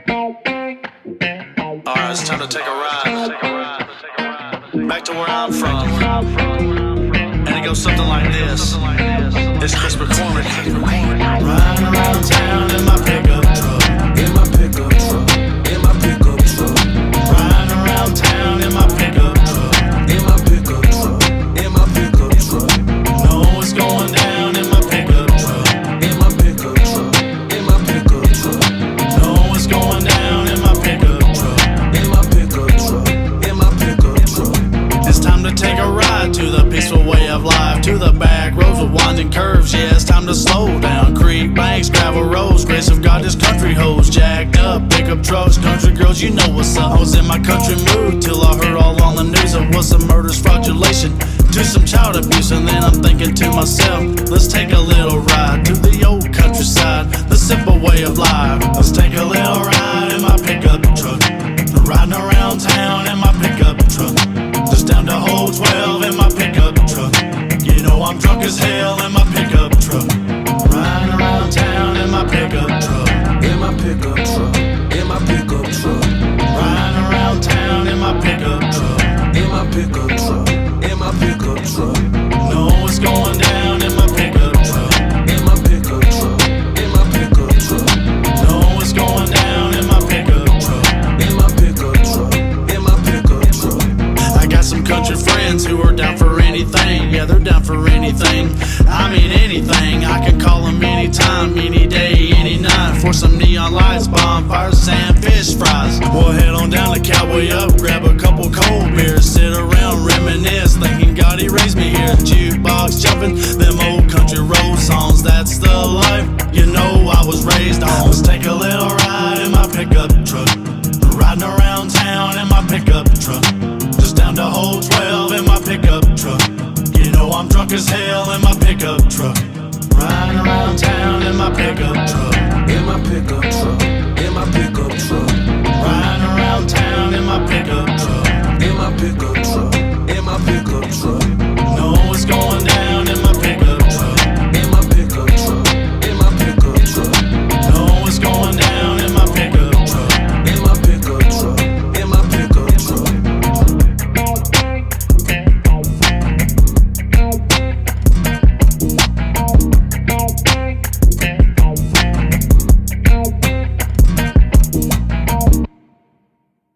Alright, it's time to take a ride back to where I'm from. And it goes something like this. It's Chris McCormick. Riding around town in my pickup truck. In my pickup truck. In my pickup truck. Riding around town in my pickup truck. In my pickup truck. In my pickup truck. Know what's going down in my pickup truck. In my pickup truck. In my pickup truck. Know what's going down in my pickup truck. In my pickup truck. In my pickup truck. It's time to take a ride to the peaceful way of life, to the back roads with winding curves. Yeah, it's time to slow down. Creek banks, gravel roads, grace of God, this country hoes. Jacked up, pickup trucks, country girls, you know what's up. I was in my country mood till I heard all on the news it was some murders, fraudulation, to some child abuse. And then I'm thinking to myself, let's take a little ride to the old countryside, the simple way of life. Let's take a little ride in my pickup truck, riding around town in my pickup truck, just down to hole 12 in my pickup truck. You know I'm drunk as hell in my pickup truck, riding around town in my pickup truck. In my pickup truck. In my pickup truck. Riding around town in my pickup truck. In my pickup truck. In my pickup truck. Know what's going down in my pickup truck. In my pickup truck. In my pickup truck. Know what's going down in my pickup truck. In my pickup truck. In my pickup truck. I got some country friends who are down for anything. Yeah, they're down for anything. I mean anything. I can call them anytime, any day, any night, for some neon lights, bonfires, sand, fish fries. We'll head on down to Cowboy Up, grab a couple cold beers, sit around, reminisce, thinking God he raised me here. Jukebox jumping, them old country road songs. That's the life, you know I was raised on. Let's take a little ride